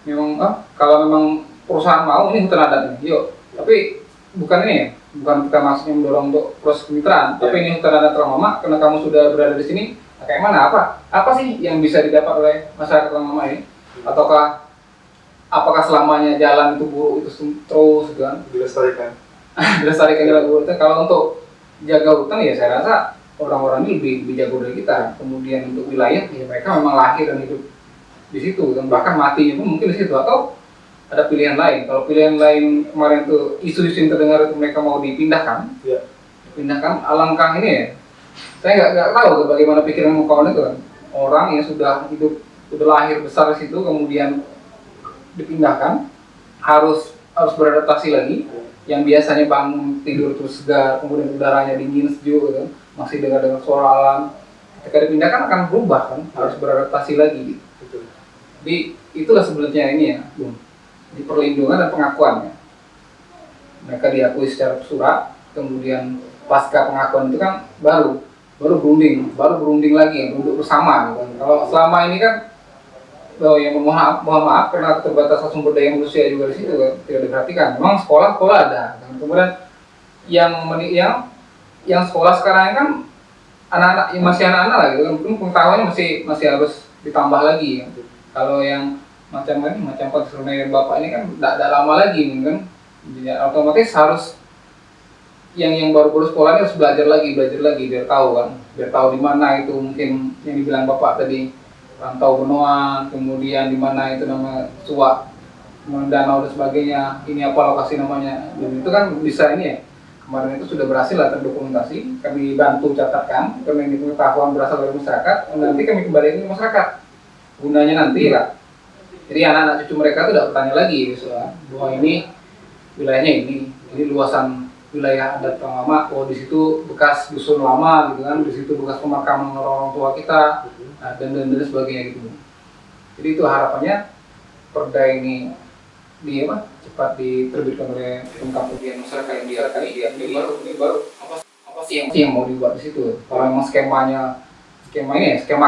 memang kalau memang perusahaan mau ini hutan adat ini, yuk. Tapi bukan ini ya, bukan kita maksudnya mendorong untuk proses kemitraan, tapi ini hutan adat Talang Mama karena kamu sudah berada di sini. Kayak mana? Apa sih yang bisa didapat oleh masyarakat Talang Mama ini? Ataukah apakah selamanya jalan itu buruk itu terus gitu kan? Dilestarikan jalan buruk itu. Kalau untuk jaga hutan ya saya rasa orang-orang ini lebih jago dari kita. Kemudian untuk wilayah ya mereka memang lahir dan hidup di situ dan bahkan matinya pun mungkin di situ, atau ada pilihan lain. Kalau pilihan lain kemarin itu isu-isu yang terdengar itu mereka mau dipindahkan, dipindahkan, alangkah ini ya. Saya nggak tahu bagaimana pikiran kawan itu kan. Orang yang sudah hidup, sudah lahir besar di situ, kemudian dipindahkan, harus beradaptasi lagi. Yang biasanya bangun tidur terus segar, kemudian udaranya dingin sejuk, gitu, masih dengar suara alam. Ketika dipindahkan akan berubah kan, harus beradaptasi lagi. Gitu. Jadi itulah sebenarnya ini ya, Bung. Di perlindungan dan pengakuannya. Mereka diakui secara surat, kemudian pasca pengakuan itu kan baru berunding lagi, duduk bersama gitu. Kalau selama ini kan ya mohon maaf karena keterbatasan sumber daya manusia juga di situ kan, tidak diperhatikan. Memang sekolah ada, dan kemudian yang sekolah sekarang kan anak-anak masih anak-anak lah gitu kan, mungkin pengetahuannya masih harus ditambah lagi gitu. Kalau yang macam Pak Surunai Bapak ini kan tidak lama lagi kan, jadi otomatis harus yang baru sekolah ini harus belajar lagi biar tahu di mana itu mungkin yang dibilang Bapak tadi rantau benoa, kemudian di mana itu nama suak, danau dan sebagainya, ini apa lokasi namanya, dan itu kan bisa ini ya, kemarin itu sudah berhasil lah terdokumentasi, kami bantu catatkan karena ini pengetahuan berasal dari masyarakat, nanti kami kembalikan ke masyarakat, gunanya nanti lah, jadi anak-anak cucu mereka itu tidak bertanya lagi misalnya, bahwa ini wilayahnya ini luasan wilayah adat Talang Mama, oh di situ bekas dusun lama gitu kan, di situ bekas pemakaman orang tua kita, dan sebagainya gitu. Jadi itu harapannya perda ini cepat diterbitkan oleh kemudian masyarakat yang diarahkan ini baru apa sih yang mau dibuat di situ. Kalau memang skema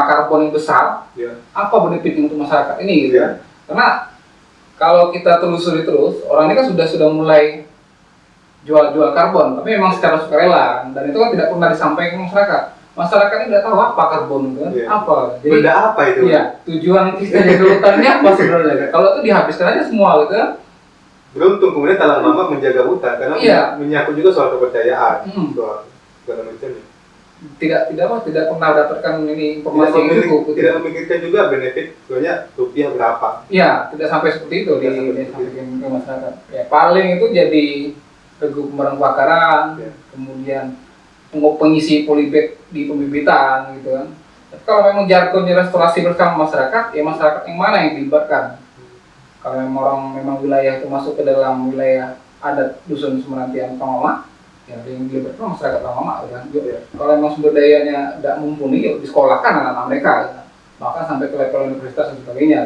karbon yang besar, apa benefitnya untuk masyarakat ini gitu. Karena kalau kita telusuri terus, orang ini kan sudah mulai jual karbon, tapi memang secara sukarela, dan itu kan tidak pernah disampaikan ke masyarakat. Masyarakat ini tidak tahu apa karbon itu kan, apa. Jadi benda apa itu? Iya, tujuan kita jaga hutan ini apa sebenarnya? Kalau itu dihabiskan aja semua gitu kan. Beruntung kemudian Talang Mama menjaga hutan karena menyangkut juga soal kepercayaan, soal segala macamnya. Tidak pernah mendapatkan ini informasi yang cukup. Tidak memikirkan juga benefit, soalnya rupiah berapa. Iya, tidak sampai seperti itu disampaikan ke masyarakat. Ya paling itu jadi regu pemadam kebakaran, kemudian pengisi polybag di pembibitan gitu kan. Tapi kalau memang jargonnya restorasi bersama masyarakat, ya masyarakat yang mana yang dilibatkan? Kalau memang wilayah itu masuk ke dalam wilayah adat dusun Semerantian Talang Mama, ya yang dilibatkan masyarakat Talang Mama kan. Kalau memang sumber dayanya tidak mumpuni, ya disekolahkan anak-anak mereka, gitu. Bahkan sampai ke level universitas dan sebagainya.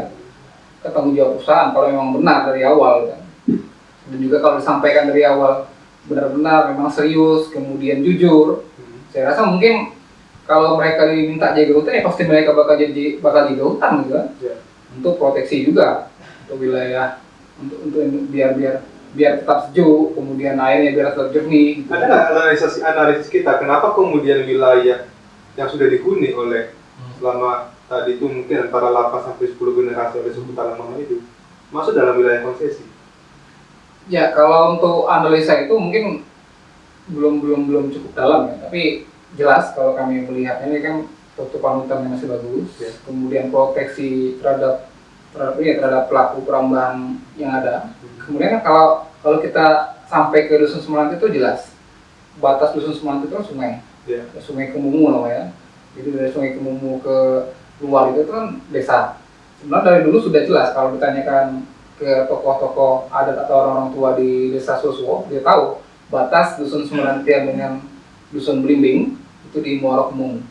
Ketanggung jawab perusahaan kalau memang benar dari awal kan. Dan juga kalau disampaikan dari awal benar-benar memang serius, kemudian jujur, saya rasa mungkin kalau mereka diminta jaga hutan ya pasti mereka bakal jaga hutan gitu kan, untuk proteksi juga untuk wilayah, untuk biar tetap sejuk, kemudian airnya biar tetap jernih. Gitu. Ada nggak analisis kita kenapa kemudian wilayah yang sudah dihuni oleh selama tadi itu mungkin antara 8 sampai 10 generasi oleh suku Talang Mama itu masuk dalam wilayah konsesi. Ya, kalau untuk analisa itu mungkin belum cukup dalam ya, tapi jelas kalau kami melihatnya ini kan tutupan hutannya masih bagus, Ya. kemudian proteksi terhadap pelaku perambahan yang ada. Kemudian kan kalau kita sampai ke Dusun Semelanti itu jelas batas Dusun Semelanti itu kan sungai, Ya. Sungai Kemumu namanya. Jadi dari Sungai Kemumu ke luar itu kan desa. Sebenarnya dari dulu sudah jelas kalau ditanyakan ke tokoh-tokoh adat atau orang-orang tua di desa Susuwo, dia tahu batas Dusun Semelantian dengan Dusun Belimbing itu di Muara Kemumu.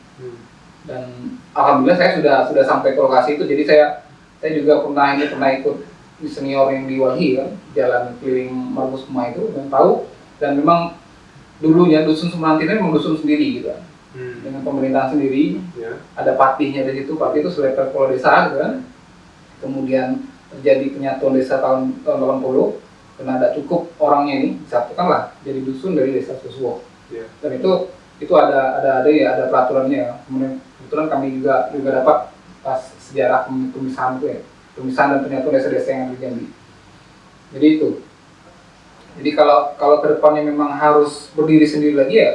Dan alhamdulillah saya sudah sampai ke lokasi itu. Jadi saya juga pernah ikut di senior yang di Walhi kan, jalan keliling Margus Kema itu, dan tahu, dan memang dulunya Dusun Semelanti ini memang dusun sendiri gitu kan, dengan pemerintahan sendiri. Ya. Ada patihnya di situ, patih itu selevel kepala desa gitu kan. Kemudian terjadi penyatuan desa tahun 80, karena ada cukup orangnya ini disatukan lah jadi dusun dari desa Susuwo. Ya. Dan itu ada peraturannya. Kemudian kebetulan kami juga dapat pas sejarah pemisahan itu ya, pemisahan dan penyatuan desa-desa yang ada di Jambi. Jadi itu. Jadi kalau kedepannya memang harus berdiri sendiri lagi ya,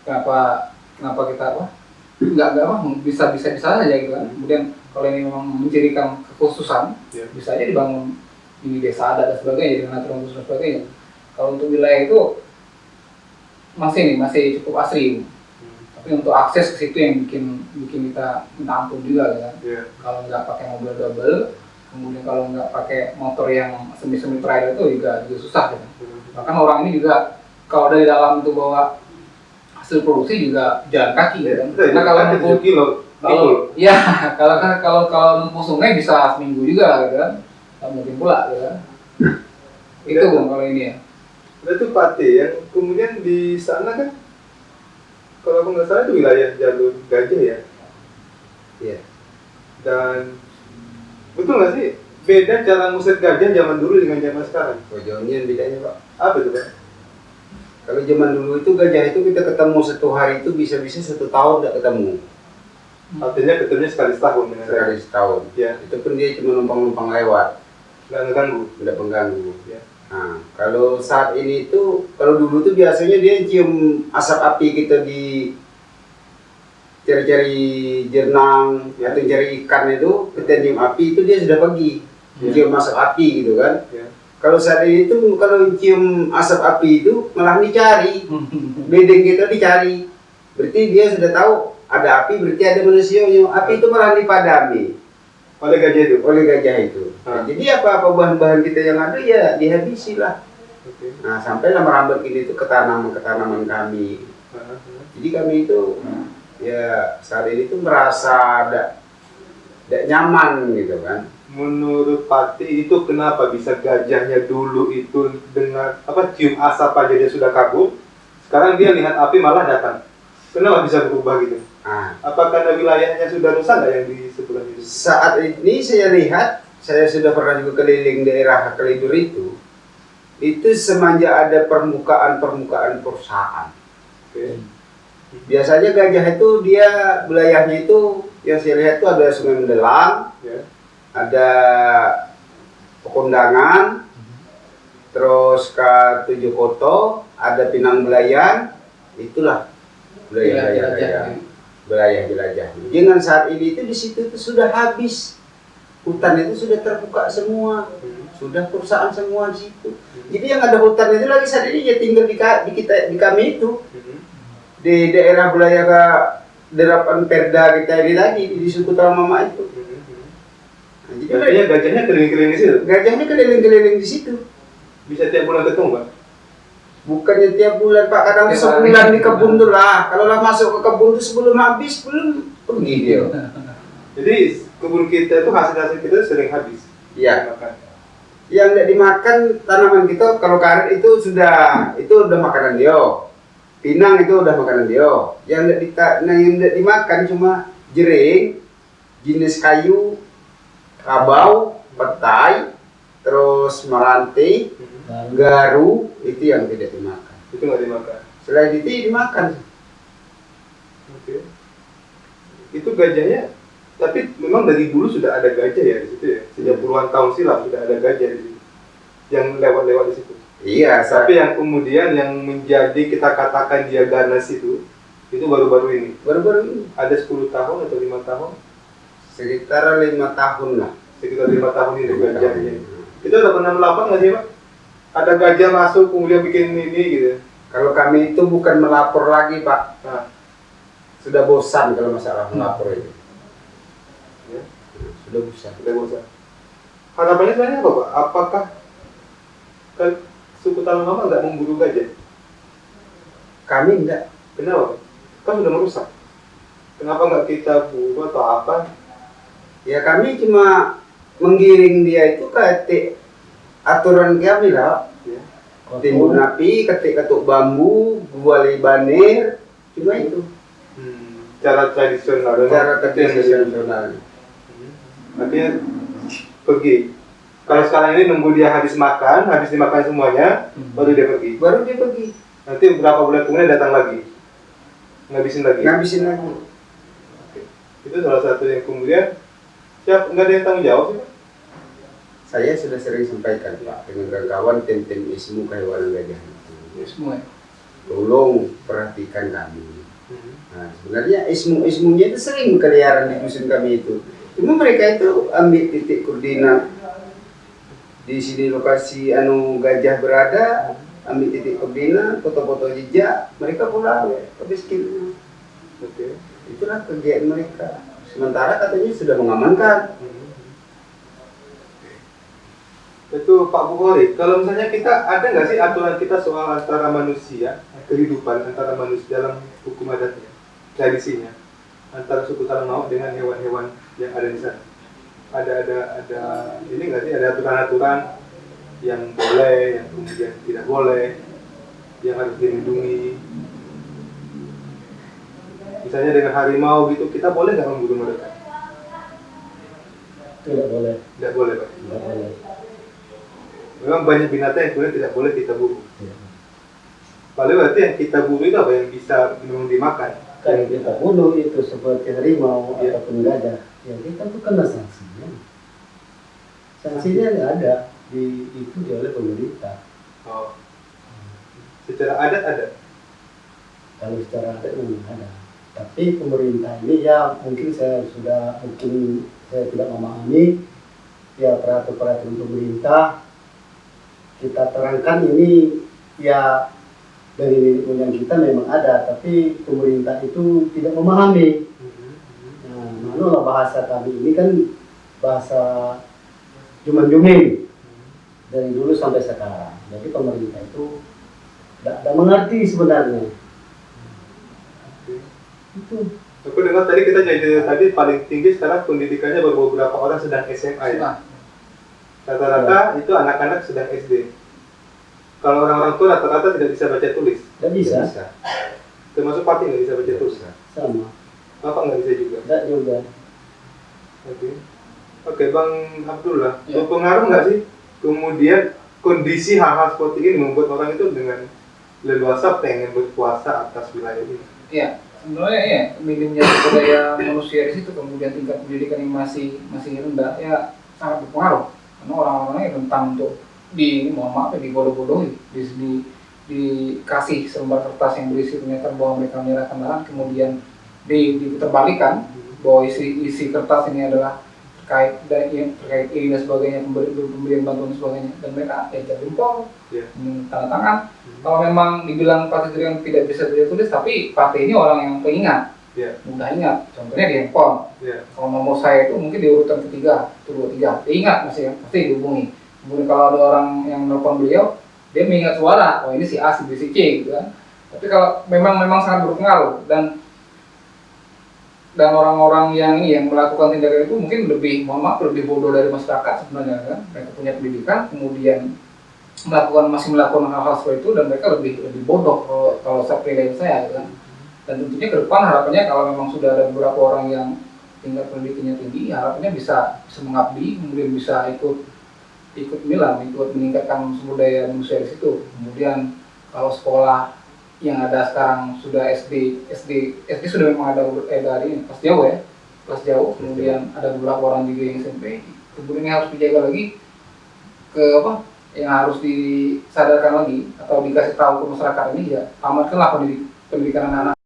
kenapa kita nggak bisa saja gitu kan. Kemudian kalau ini memang mencirikan kekhususan, Ya. bisa aja dibangun di desa adat dan sebagainya dengan aturan khusus dan sebagainya. Kalau untuk wilayah itu masih cukup asri. Tapi untuk akses ke situ yang bikin kita minta ampun juga kan. Ya. Kalau nggak pakai mobil double, kemudian kalau nggak pakai motor yang semi trailer itu juga susah gitu. Bahkan orang ini juga kalau dari dalam itu bawa hasil produksi juga jalan kaki gitu kan. Karena kalau nempuh kalau nempuh sungai bisa seminggu juga gitu kan. Nggak mungkin pula gitu kan. Itu Bung kalau ini ya. Itu Pati yang kemudian di sana kan, kalau aku nggak salah itu wilayah jalur gajah ya. Iya. Dan betul nggak sih beda cara ngusir gajah zaman dulu dengan zaman sekarang? Oh, jauhnya bedanya Pak. Apa itu Pak? Kalau zaman dulu itu gajah itu kita ketemu 1 hari itu bisa-bisa 1 tahun tidak ketemu. Artinya ketemunya sekali setahun dengan Sekali setahun. Ya. Itu pun dia cuma numpang-numpang lewat, Nggak ngeganggu. tidak mengganggu. Ya. Nah, kalau saat ini itu, kalau dulu tuh biasanya dia cium asap api kita di cari-cari jernang, Ya. atau cari ikan itu, kita cium api itu dia sudah pergi, cium asap api gitu kan. Ya. Kalau saat ini itu kalau cium asap api itu malah dicari, bedeng kita dicari. Berarti dia sudah tahu ada api, berarti ada manusia. Api itu malah dipadami Oleh gajah itu. oleh gajah itu. Nah, jadi apa bahan-bahan kita yang ada ya dihabisi lah. Oke. Nah, sampailah merambat ini itu ke tanaman kami. Jadi kami itu ya saat ini tuh merasa tidak nyaman gitu kan. Menurut Pati itu kenapa bisa gajahnya dulu itu dengan cium asap aja dia sudah kabur, sekarang dia lihat api malah datang. Kenapa bisa berubah gitu? Nah, Apa karena wilayahnya sudah rusak nggak yang di sebelah itu? saat ini saya lihat, saya sudah pernah juga keliling daerah Kalidur itu semenjak ada permukaan perusahaan. Oke. Biasanya gajah itu dia wilayahnya itu yang saya lihat itu ada Sungai Mendelang, Ya. ada Pekundangan, terus ke Tujuh Koto, ada Pinang Belayan, itulah wilayah jelajah. Dengan saat ini itu di situ itu sudah habis, hutan itu sudah terbuka semua, sudah perusahaan semua di situ. Jadi yang ada hutan itu lagi saat ini ya tinggal di kami itu, di daerah wilayah ke derapan Perda kita ini tadi di suku Talang Mama itu. Nah, jadi Artinya gajahnya keliling-keliling di situ. gajahnya keliling-keliling di situ. Bisa tiap bulan ketemu, Pak? Bukannya tiap bulan Pak, kadang Tiap sebulan hari. di kebun tuh lah. Kalau lah masuk ke kebun tuh sebelum habis belum pergi dia. Jadi kebun kita itu hasil kita sering habis. Iya. Dimakan. Yang tidak dimakan tanaman kita kalau karet itu udah makanan dia. Pinang itu udah makanan dia. Yang tidak dimakan cuma jering, jenis kayu, kabau, petai, terus meranti, garu, itu yang tidak dimakan. Itu nggak dimakan. Selain itu dimakan. Oke. Itu gajahnya Tapi memang dari dulu sudah ada gajah ya di situ ya. Sejak puluhan tahun silam sudah ada gajah di situ. Yang lewat-lewat di situ. Iya, Tapi yang kemudian yang menjadi kita katakan dia ganas itu baru-baru ini. baru-baru ini Ada 10 tahun atau 5 tahun? sekitar 5 tahun lah. Sekitar 5 tahun ini gajahnya. Itu udah pernah melapor nggak sih Pak? Ada gajah masuk kemudian bikin ini gitu. Kalau kami itu bukan melapor lagi Pak, Nah, sudah bosan kalau masalah melapor itu. ya, Sudah bosan. udah bosan. Harapannya sebenarnya apa Pak? Apakah kan suku Talangawa nggak memburu gajah? Kami enggak. Kenapa? Kan sudah merusak. Kenapa nggak kita buru atau apa? Ya kami cuma menggiring dia itu ke aturan kami lah. Ya. Timbun api, ketik ketuk bambu, buali banir, cuma itu. Cara tradisional. Cara tradisional. Artinya pergi. Kalau sekarang ini nunggu dia habis dimakan semuanya, baru dia pergi. Baru dia pergi, Nanti beberapa bulan kemudian datang lagi, ngabisin lagi. ngabisin lagi. Itu salah satu yang kemudian nggak ada yang tanggung jawab sih Pak? Saya sudah sering sampaikan Pak dengan kawan-kawan tim ISMU kehewanan gajah itu. Semua. Tolong perhatikan kami. Nah, sebenarnya ismu-ismunya itu sering berkeliaran di dusun kami itu. Cuma mereka itu ambil titik koordinat di sini lokasi gajah berada, ambil titik koordinat, foto-foto jejak, mereka pulang ke biskilnya. Oke. Itulah kegiatan mereka. Sementara katanya sudah mengamankan. Itu Pak Bukhari, kalau misalnya kita ada nggak sih aturan kita soal antara manusia, kehidupan antara manusia dalam hukum adatnya, tradisinya, antara suku Talangawa dengan hewan-hewan yang ada di sana? Ada ini nggak sih, ada aturan-aturan yang boleh, yang kemudian tidak boleh, yang harus dilindungi? Misalnya dengan harimau gitu, kita boleh nggak membunuh mereka? Tidak boleh. Tidak boleh Pak. Tidak boleh. Memang banyak binatang yang kemudian tidak boleh kita bunuh. Tidak. Paling berarti yang kita bunuh itu apa yang bisa memang dimakan? Kalau kita bunuh itu seperti harimau Iya. ataupun gajah, ya kita tuh kena sanksinya. Sanksinya nggak ada itu oleh pemerintah. Oh. Secara adat ada. Kalau secara adat memang ada. Tapi pemerintah ini ya mungkin saya tidak memahami ya peraturan pemerintah. Kita terangkan ini ya dari nenek moyang kita memang ada, tapi pemerintah itu tidak memahami. Nah, manulah bahasa kami ini kan bahasa juman-jumin dari dulu sampai sekarang. Jadi pemerintah itu tidak mengerti sebenarnya. Itu. Aku dengar tadi kita jadi tadi paling tinggi sekarang pendidikannya baru beberapa orang sedang SMA ya. Rata-rata itu anak-anak sedang SD. Kalau orang-orang tua rata-rata tidak bisa baca tulis. Tidak bisa. Termasuk Pati nggak bisa baca tulis. Sama. Bapak nggak bisa juga. Tidak juga. Oke, Bang Abdullah, Ya. berpengaruh nggak sih kemudian kondisi hal-hal seperti ini membuat orang itu dengan leluasa pengen berpuasa atas wilayah ini? Iya, sebenarnya ya minimnya budaya manusia di situ, kemudian tingkat pendidikan yang masih rendah, ya sangat berpengaruh. Karena orang-orangnya rentan untuk mohon maaf ya, dibodoh-bodohi, dikasih selembar kertas yang berisi pernyataan bahwa mereka menyerahkan lahan, kemudian diterbalikan bahwa isi kertas ini adalah terkait ini dan sebagainya, pemberian bantuan dan sebagainya, dan mereka jatuh jempol, tanda tangan. Kalau memang dibilang partai yang tidak bisa baca tulis, tapi partai ini orang yang pengingat, mudah ingat. Contohnya di handphone. Kalau nomor saya itu mungkin di urutan ketiga, itu 23, diingat masih ya, pasti dihubungi. Kemudian kalau ada orang yang nelfon beliau, dia mengingat suara, oh ini si A, si B, si C gitu kan. Tapi kalau memang sangat berpengaruh, dan orang-orang yang melakukan tindakan itu mungkin lebih, mohon maaf, lebih bodoh dari masyarakat sebenarnya kan. Mereka punya pendidikan, kemudian masih melakukan hal-hal seperti itu, dan mereka lebih bodoh kalau saya penilaian saya kan. Dan tentunya ke depan harapannya kalau memang sudah ada beberapa orang yang tingkat pendidikannya tinggi, harapannya bisa mengabdi, kemudian bisa ikut meningkatkan sumber daya manusia di situ. Kemudian kalau sekolah yang ada sekarang sudah SD sudah memang ada dari pas jauh ya, kelas jauh, kemudian ada beberapa orang juga yang SMP. Kemudian yang harus dijaga lagi ke apa? Yang harus disadarkan lagi atau dikasih tahu ke masyarakat ini ya, tamatkanlah pendidikan anak-anak.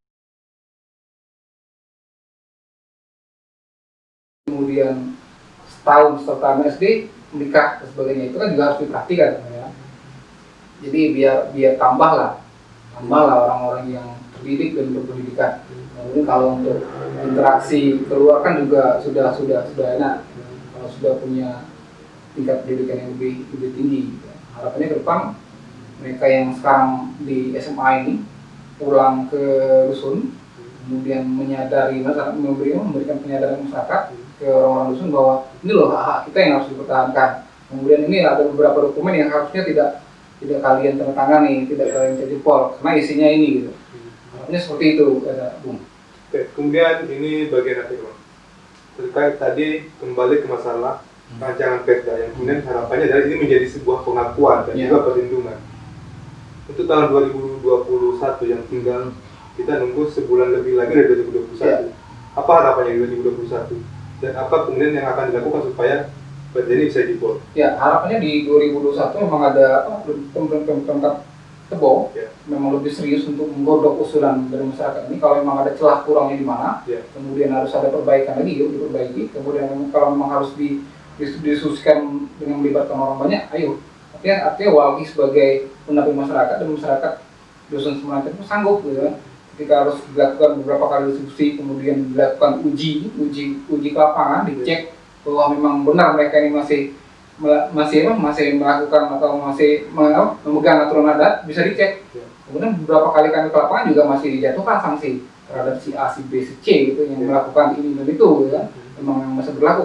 Kemudian setahun setelah tamat SD menikah dan sebagainya, itu kan juga harus diperhatikan ya. Jadi biar tambahlah orang-orang yang terdidik dan berpendidikan. Kemudian kalau untuk interaksi keluar kan juga sudah enak kalau sudah punya tingkat pendidikan yang lebih tinggi. Harapannya ke depan mereka yang sekarang di SMA ini pulang ke dusun, kemudian menyadari masyarakat, memberikan penyadaran masyarakat ke orang-orang dusun bahwa ini loh hak-hak kita yang harus dipertahankan. Kemudian ini ada beberapa dokumen yang harusnya tidak kalian tanda tangani, tidak kalian jempol karena isinya ini gitu. Harapannya seperti itu, Bung. Oke, kemudian ini bagian apa, Bang? Terkait tadi kembali ke masalah rancangan Perda yang kemudian harapannya adalah ini menjadi sebuah pengakuan dan juga perlindungan. Untuk tahun 2021 yang tinggal kita nunggu sebulan lebih lagi dari 2021. Apa harapannya di 2021? Dan apa kemudian yang akan dilakukan supaya Perda ini bisa jebol? Ya, harapannya di 2021 memang ada pemprov Tebo memang lebih serius untuk menggodok usulan dari masyarakat ini. Kalau memang ada celah kurangnya di mana, kemudian harus ada perbaikan lagi, yuk diperbaiki. Kemudian kalau memang harus didiskusikan dengan melibatkan orang banyak, ayo. Artinya Walhi sebagai pendamping masyarakat dan masyarakat dusun Semeranten itu sanggup, gitu kan. Ketika harus dilakukan beberapa kali diskusi, kemudian dilakukan uji ke lapangan, dicek bahwa memang benar mereka ini masih melakukan atau masih memegang aturan adat, bisa dicek. Kemudian beberapa kali kami ke lapangan juga masih dijatuhkan sanksi terhadap si A, si B, si C gitu yang melakukan ini dan itu, gitu kan. Memang masih berlaku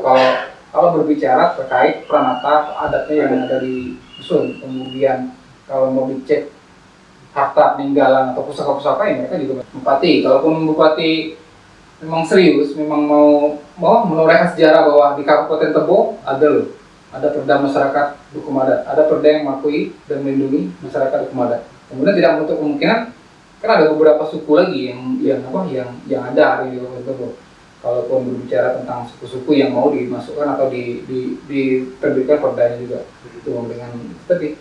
kalau berbicara terkait pranata adatnya yang ada di dusun. Kemudian kalau mau dicek harta peninggalan atau pusaka-pusaka ya mereka juga bupati. Kalaupun bupati memang serius, memang mau menorehkan sejarah bahwa di Kabupaten Tebo ada perda masyarakat hukum adat, ada perda yang mengakui dan melindungi masyarakat hukum adat. Kemudian tidak menutup kemungkinan kan ada beberapa suku lagi yang ada hari di Kabupaten Tebo. Kalaupun berbicara tentang suku-suku yang mau dimasukkan atau diterbitkan perdanya juga, itu dengan tadi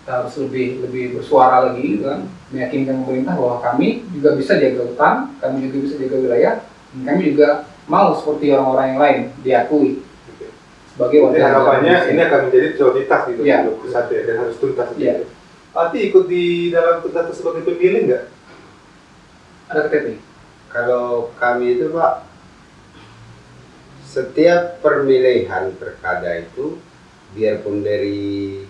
kita harus lebih bersuara lagi, gitu kan, meyakinkan pemerintah bahwa kami juga bisa jaga hutan, kami juga bisa jaga wilayah, dan kami juga mau seperti orang-orang yang lain diakui sebagai warga. Harapannya ini akan menjadi prioritas di 2021 dan harus tuntas. Pati ikut di dalam data sebagai pemilih nggak? Ada KTP. Kalau kami itu Pak, setiap pemilihan pilkada itu, biarpun dari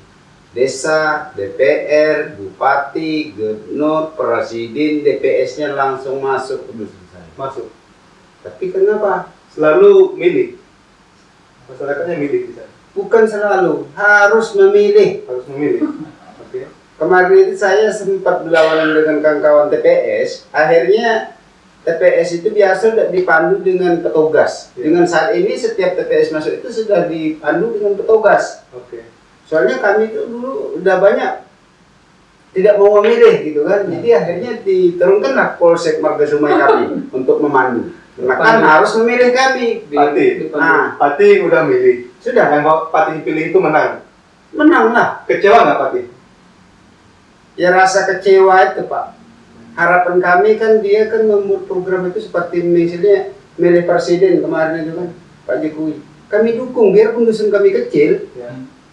desa, DPR, bupati, gubernur, presiden, DPS-nya langsung masuk ke dusun saya. Masuk. Tapi kenapa? Selalu milih. Masyarakatnya milih di sana. Bukan selalu, harus memilih. Harus memilih. Oke. Kemarin itu saya sempat berlawanan dengan kawan-kawan TPS, akhirnya TPS itu biasa dipandu dengan petugas. Dengan saat ini setiap TPS masuk itu sudah dipandu dengan petugas. Soalnya kami itu dulu udah banyak tidak mau memilih gitu kan. Jadi akhirnya diturunkanlah Polsek Margasumai kami untuk memandu. Maka harus memilih kami. Pati udah milih. Sudah. Yang Pati pilih itu menang. Menang lah. Kecewa nggak Pati? Ya rasa kecewa itu Pak. Harapan kami kan dia kan membuat program itu seperti misalnya milih presiden kemarin itu kan Pak Jokowi. Kami dukung biarpun dusun kami kecil,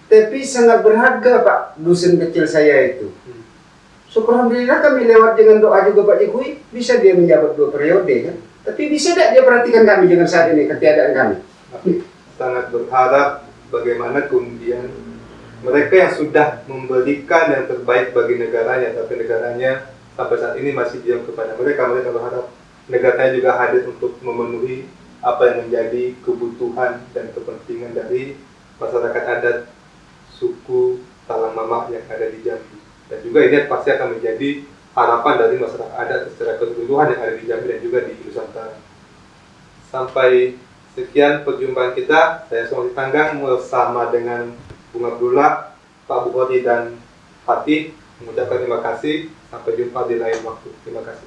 tapi sangat berharga Pak dusun kecil saya itu. Alhamdulillah kami lewat dengan doa juga Pak Jokowi bisa dia menjabat 2 periode kan. Tapi bisa tidak dia perhatikan kami dengan saat ini ketiadaan kami. Sangat berharap bagaimana kemudian mereka yang sudah memberikan yang terbaik bagi negaranya, tapi negaranya sampai saat ini masih diam kepada mereka berharap negaranya juga hadir untuk memenuhi apa yang menjadi kebutuhan dan kepentingan dari masyarakat adat suku Talang Mama yang ada di Jambi. Dan juga ini pasti akan menjadi harapan dari masyarakat adat secara keseluruhan yang ada di Jambi dan juga di Nusantara. Sampai sekian perjumpaan kita. Saya Suami Tanggang bersama dengan Bung Abdullah, Pak Bukhari dan Fatih mengucapkan terima kasih. Sampai jumpa di lain waktu. Terima kasih.